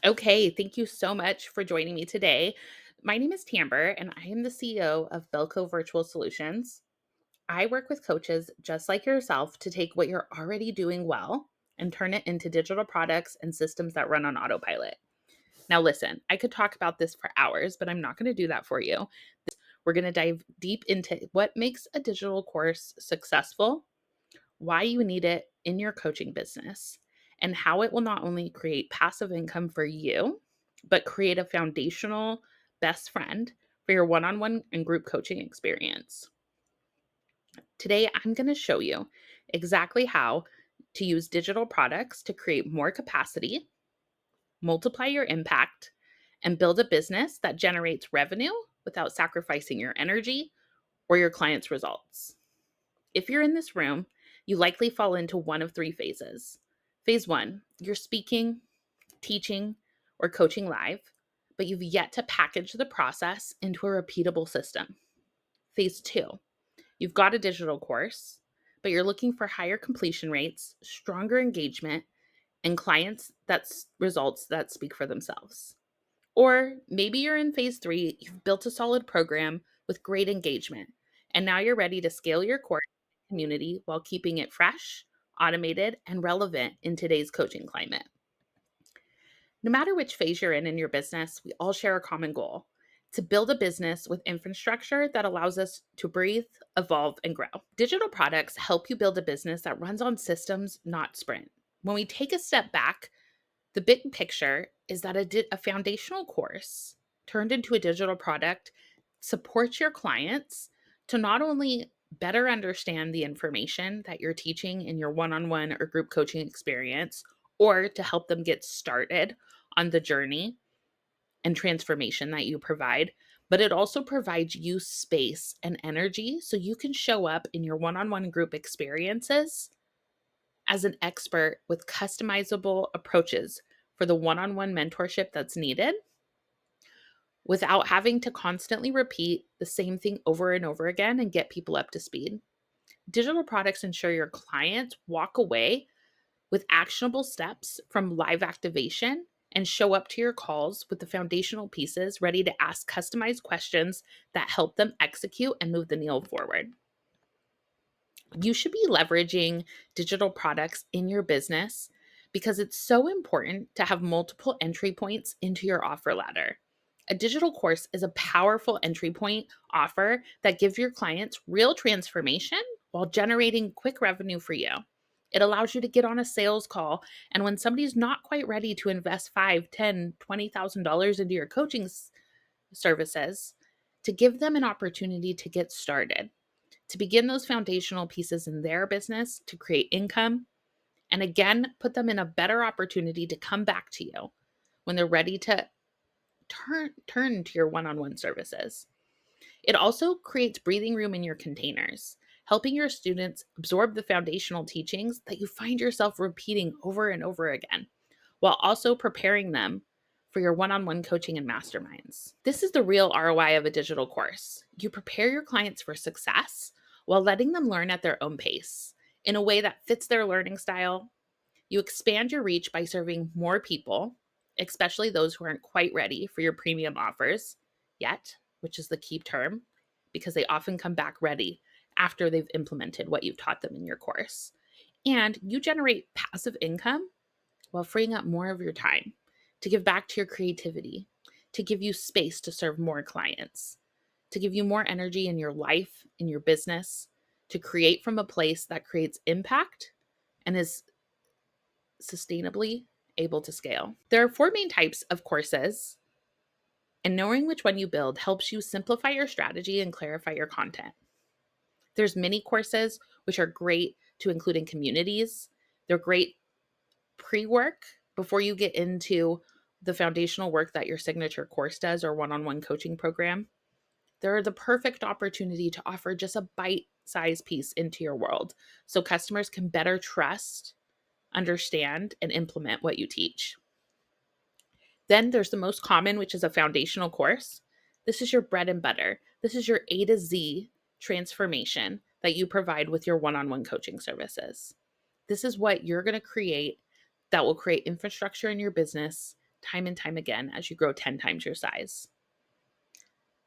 Okay, thank you so much for joining me today. My name is Tamber, and I am the CEO of Belco Virtual Solutions. I work with coaches just like yourself to take what you're already doing well and turn it into digital products and systems that run on autopilot. Now, listen, I could talk about this for hours, but I'm not going to do that for you. We're going to dive deep into what makes a digital course successful, why you need it in your coaching business, and how it will not only create passive income for you, but create a foundational best friend for your one on one and group coaching experience. Today, I'm going to show you exactly how to use digital products to create more capacity, multiply your impact, and build a business that generates revenue without sacrificing your energy or your clients' results. If you're in this room, you likely fall into one of three phases. Phase one, you're speaking, teaching, or coaching live, but you've yet to package the process into a repeatable system. Phase two, you've got a digital course, but you're looking for higher completion rates, stronger engagement, and clients that's results that speak for themselves. Or maybe you're in phase three, you've built a solid program with great engagement, and now you're ready to scale your course community while keeping it fresh, automated, and relevant in today's coaching climate. No matter which phase you're in your business, we all share a common goal to build a business with infrastructure that allows us to breathe, evolve, and grow. Digital products help you build a business that runs on systems, not sprint. When we take a step back, the big picture is that a foundational course turned into a digital product supports your clients to not only better understand the information that you're teaching in your one on one or group coaching experience, or to help them get started on the journey and transformation that you provide, but it also provides you space and energy so you can show up in your one on one group experiences as an expert with customizable approaches for the one on one mentorship that's needed without having to constantly repeat the same thing over and over again and get people up to speed. Digital products ensure your clients walk away with actionable steps from live activation and show up to your calls with the foundational pieces ready to ask customized questions that help them execute and move the needle forward. You should be leveraging digital products in your business because it's so important to have multiple entry points into your offer ladder. A digital course is a powerful entry point offer that gives your clients real transformation while generating quick revenue for you. It allows you to get on a sales call, and when somebody's not quite ready to invest 5, 10, $20,000 into your coaching services, to give them an opportunity to get started, to begin those foundational pieces in their business to create income, and again, put them in a better opportunity to come back to you when they're ready to turn to your one-on-one services. It also creates breathing room in your containers, helping your students absorb the foundational teachings that you find yourself repeating over and over again, while also preparing them for your one on one coaching and masterminds. This is the real ROI of a digital course. You prepare your clients for success while letting them learn at their own pace in a way that fits their learning style. You expand your reach by serving more people, especially those who aren't quite ready for your premium offers yet, which is the key term, because they often come back ready after they've implemented what you've taught them in your course. And you generate passive income while freeing up more of your time to give back to your creativity, to give you space to serve more clients, to give you more energy in your life, in your business, to create from a place that creates impact and is sustainably able to scale. There are four main types of courses, and knowing which one you build helps you simplify your strategy and clarify your content. There's mini courses, which are great to include in communities. They're great pre-work before you get into the foundational work that your signature course does or one-on-one coaching program. They're the perfect opportunity to offer just a bite-sized piece into your world so customers can better trust, understand, and implement what you teach. Then there's the most common, which is a foundational course. This is your bread and butter. This is your A to Z transformation that you provide with your one-on-one coaching services. This is what you're going to create that will create infrastructure in your business time and time again as you grow 10 times your size.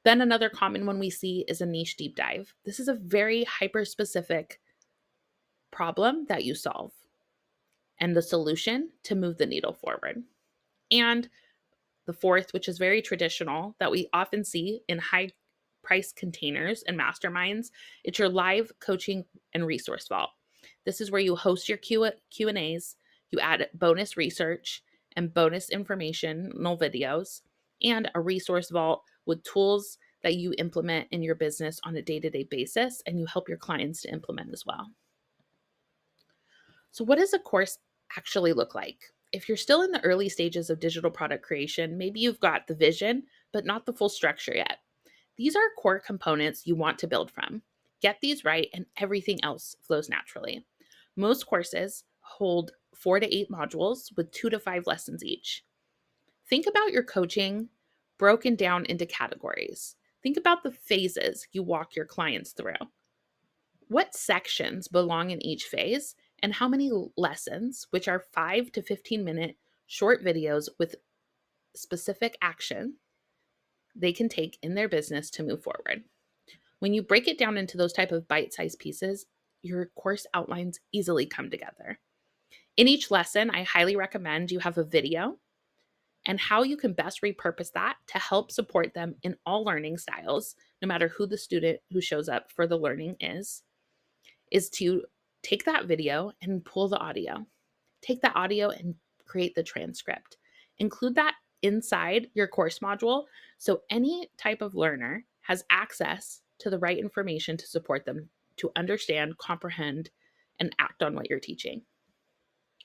Then another common one we see is a niche deep dive. This is a very hyper specific problem that you solve and the solution to move the needle forward. And the fourth, which is very traditional that we often see in high price containers and masterminds, it's your live coaching and resource vault. This is where you host your Q&As, you add bonus research and bonus informational videos, and a resource vault with tools that you implement in your business on a day-to-day basis, and you help your clients to implement as well. So, what does a course actually look like? If you're still in the early stages of digital product creation, maybe you've got the vision, but not the full structure yet. These are core components you want to build from. Get these right, and everything else flows naturally. Most courses hold 4 to 8 modules with 2 to 5 lessons each. Think about your coaching broken down into categories. Think about the phases you walk your clients through. What sections belong in each phase, and how many lessons, which are 5 to 15-minute short videos with specific action they can take in their business to move forward. When you break it down into those type of bite-sized pieces, your course outlines easily come together. In each lesson, I highly recommend you have a video and how you can best repurpose that to help support them in all learning styles, no matter who the student who shows up for the learning is to take that video and pull the audio. Take that audio and create the transcript. Include that inside your course module so any type of learner has access to the right information to support them to understand, comprehend, and act on what you're teaching.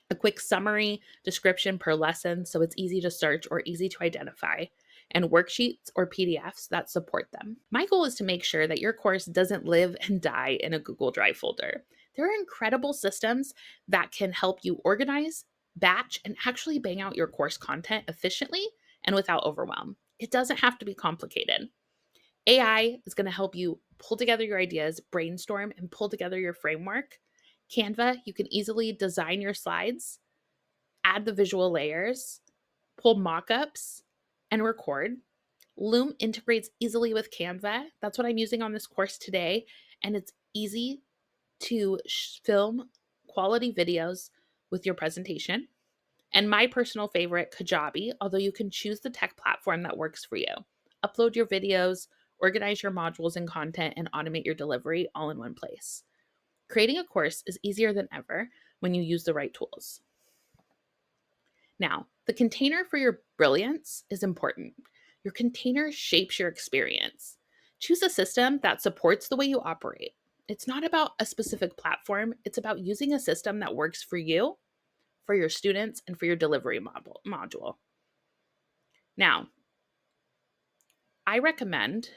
A quick summary description per lesson so it's easy to search or easy to identify, and worksheets or PDFs that support them. My goal is to make sure that your course doesn't live and die in a Google Drive folder. There are incredible systems that can help you organize, batch, and actually bang out your course content efficiently and without overwhelm. It doesn't have to be complicated. AI is going to help you pull together your ideas, brainstorm, and pull together your framework. Canva, you can easily design your slides, add the visual layers, pull mockups, and record. Loom integrates easily with Canva. That's what I'm using on this course today. And it's easy to film quality videos with your presentation. And my personal favorite, Kajabi, although you can choose the tech platform that works for you. Upload your videos, organize your modules and content, and automate your delivery all in one place. Creating a course is easier than ever when you use the right tools. Now, the container for your brilliance is important. Your container shapes your experience. Choose a system that supports the way you operate. It's not about a specific platform, it's about using a system that works for you, for your students, and for your delivery module. Now, I recommend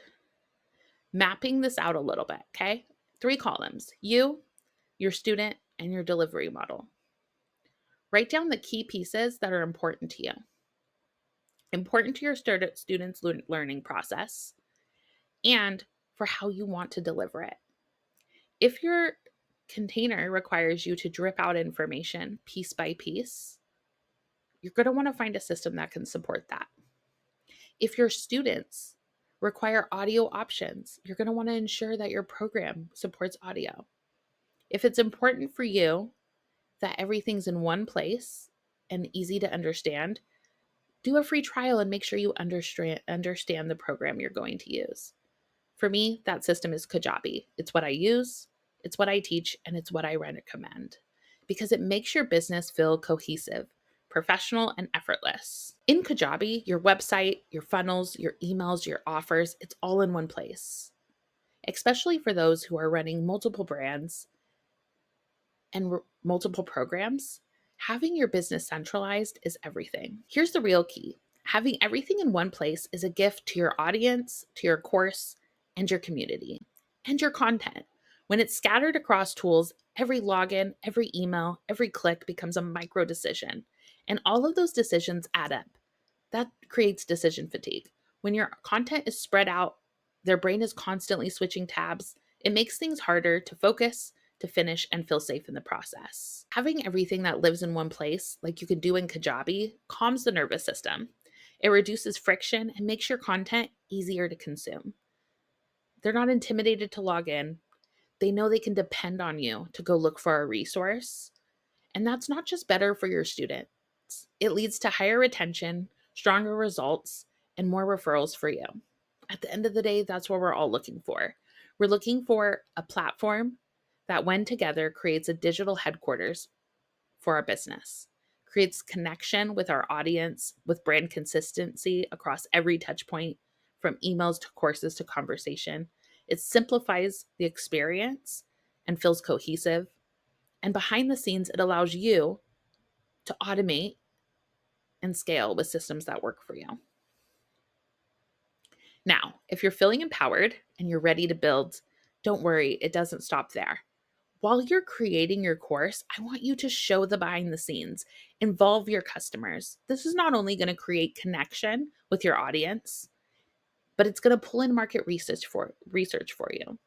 mapping this out a little bit, okay? 3 columns: you, your student, and your delivery model. Write down the key pieces that are important to you, important to your students' learning process, and for how you want to deliver it. If your container requires you to drip out information piece by piece, you're going to want to find a system that can support that. If your students require audio options, you're going to want to ensure that your program supports audio. If it's important for you that everything's in one place and easy to understand, do a free trial and make sure you understand the program you're going to use. For me, that system is Kajabi. It's what I use, it's what I teach, and it's what I recommend because it makes your business feel cohesive, professional, and effortless. In Kajabi, your website, your funnels, your emails, your offers, it's all in one place. Especially for those who are running multiple brands and multiple programs, having your business centralized is everything. Here's the real key. Having everything in one place is a gift to your audience, to your course, and your community, and your content. When it's scattered across tools, every login, every email, every click becomes a micro decision. And all of those decisions add up. That creates decision fatigue. When your content is spread out, their brain is constantly switching tabs. It makes things harder to focus, to finish and feel safe in the process. Having everything that lives in one place, like you can do in Kajabi, calms the nervous system. It reduces friction and makes your content easier to consume. They're not intimidated to log in. They know they can depend on you to go look for a resource. And that's not just better for your students, it leads to higher retention, stronger results, and more referrals for you. At the end of the day, that's what we're all looking for. We're looking for a platform that, when together, creates a digital headquarters for our business, creates connection with our audience, with brand consistency across every touch point, from emails to courses to conversation. It simplifies the experience and feels cohesive. And behind the scenes, it allows you to automate and scale with systems that work for you. Now, if you're feeling empowered and you're ready to build, don't worry, it doesn't stop there. While you're creating your course, I want you to show the behind the scenes, involve your customers. This is not only going to create connection with your audience, but it's going to pull in market research for you.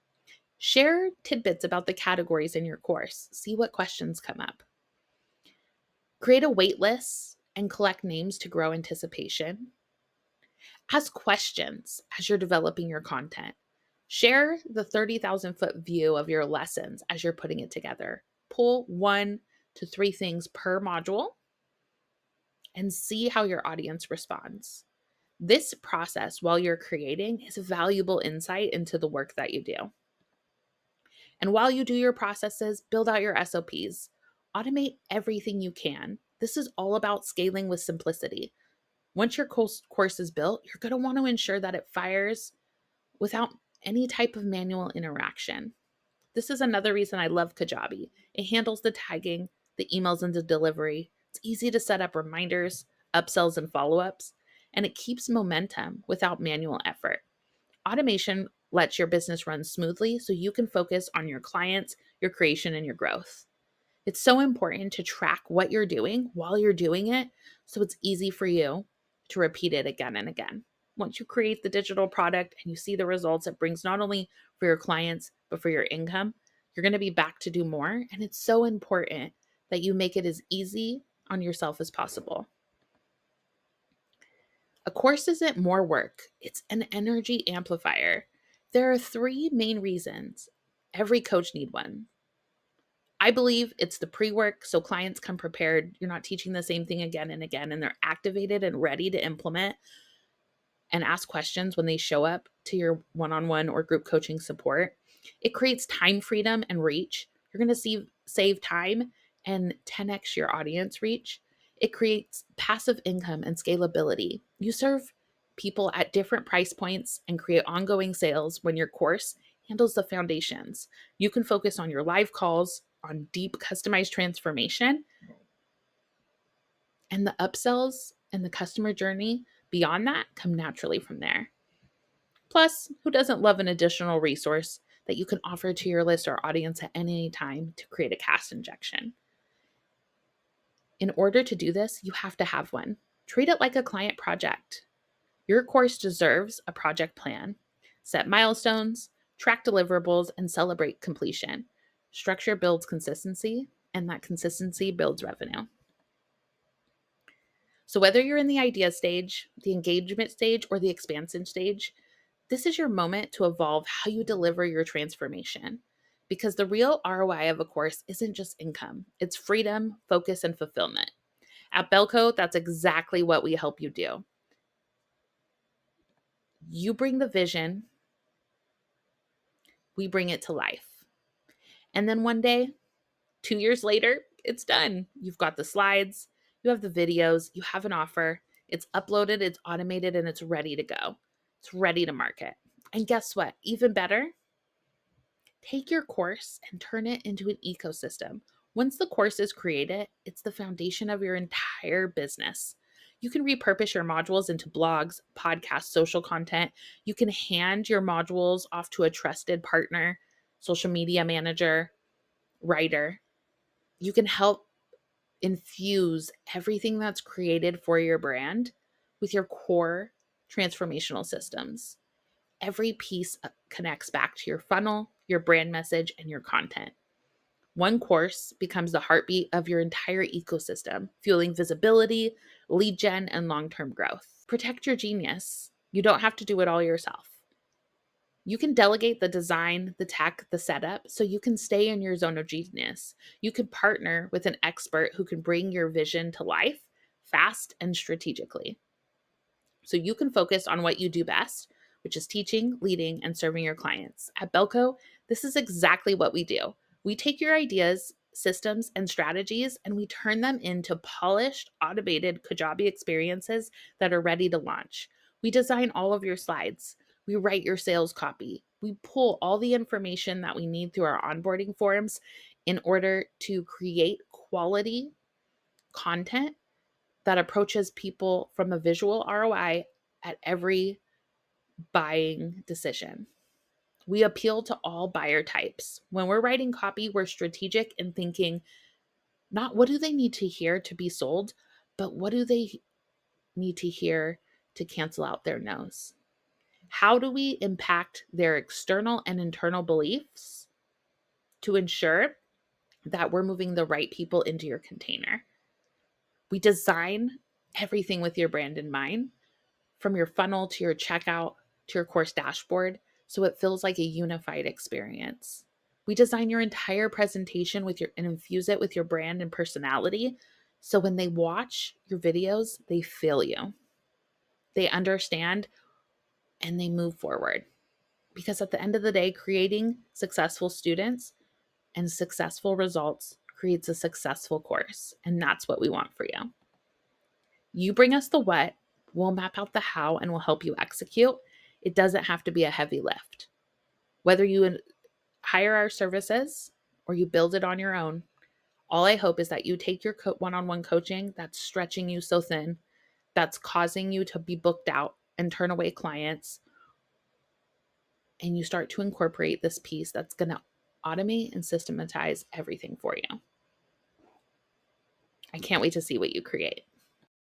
Share tidbits about the categories in your course. See what questions come up. Create a wait list and collect names to grow anticipation. Ask questions as you're developing your content. Share the 30,000-foot view of your lessons as you're putting it together. Pull 1 to 3 things per module and see how your audience responds. This process, while you're creating, is a valuable insight into the work that you do. And while you do your processes, build out your SOPs. Automate everything you can. This is all about scaling with simplicity. Once your course is built, you're going to want to ensure that it fires without any type of manual interaction. This is another reason I love Kajabi. It handles the tagging, the emails, and the delivery. It's easy to set up reminders, upsells, and follow-ups, and it keeps momentum without manual effort. Automation lets your business run smoothly so you can focus on your clients, your creation, and your growth. It's so important to track what you're doing while you're doing it so it's easy for you to repeat it again and again. Once you create the digital product and you see the results it brings, not only for your clients, but for your income, you're going to be back to do more. And it's so important that you make it as easy on yourself as possible. A course isn't more work, it's an energy amplifier. There are 3 main reasons every coach need one. I believe it's the pre-work so clients come prepared. You're not teaching the same thing again and again, and they're activated and ready to implement and ask questions when they show up to your one-on-one or group coaching support. It creates time freedom and reach. You're going to save time and 10x your audience reach. It creates passive income and scalability. You serve people at different price points and create ongoing sales when your course handles the foundations. You can focus on your live calls, on deep customized transformation, and the upsells and the customer journey beyond that come naturally from there. Plus, who doesn't love an additional resource that you can offer to your list or audience at any time to create a cast injection? In order to do this, you have to have one. Treat it like a client project. Your course deserves a project plan. Set milestones, track deliverables, and celebrate completion. Structure builds consistency, and that consistency builds revenue. So, whether you're in the idea stage, the engagement stage, or the expansion stage, this is your moment to evolve how you deliver your transformation. Because the real ROI of a course isn't just income, it's freedom, focus, and fulfillment. At Belco, that's exactly what we help you do. You bring the vision, we bring it to life. And then one day, 2 years later, it's done. You've got the slides, you have the videos, you have an offer, it's uploaded, it's automated, and it's ready to go. It's ready to market. And guess what? Even better, take your course and turn it into an ecosystem. Once the course is created, it's the foundation of your entire business. You can repurpose your modules into blogs, podcasts, social content. You can hand your modules off to a trusted partner, social media manager, writer. You can help infuse everything that's created for your brand with your core transformational systems. Every piece connects back to your funnel, your brand message, and your content. One course becomes the heartbeat of your entire ecosystem, fueling visibility, lead gen, and long term growth. Protect your genius. You don't have to do it all yourself. You can delegate the design, the tech, the setup, so you can stay in your zone of genius. You can partner with an expert who can bring your vision to life fast and strategically. So you can focus on what you do best, which is teaching, leading, and serving your clients. At Belco, this is exactly what we do. We take your ideas, systems, and strategies, and we turn them into polished, automated Kajabi experiences that are ready to launch. We design all of your slides. We write your sales copy. We pull all the information that we need through our onboarding forms in order to create quality content that approaches people from a visual ROI at every buying decision. We appeal to all buyer types. When we're writing copy, we're strategic in thinking not what do they need to hear to be sold, but what do they need to hear to cancel out their no's? How do we impact their external and internal beliefs to ensure that we're moving the right people into your container? We design everything with your brand in mind, from your funnel to your checkout to your course dashboard, so it feels like a unified experience. We design your entire presentation with your and infuse it with your brand and personality. So when they watch your videos, they feel you. They understand and they move forward. Because at the end of the day, creating successful students and successful results creates a successful course. And that's what we want for you. You bring us the what, we'll map out the how, and we'll help you execute. It doesn't have to be a heavy lift. Whether you hire our services or you build it on your own, all I hope is that you take your one-on-one coaching that's stretching you so thin, that's causing you to be booked out and turn away clients, and you start to incorporate this piece that's going to automate and systematize everything for you. I can't wait to see what you create.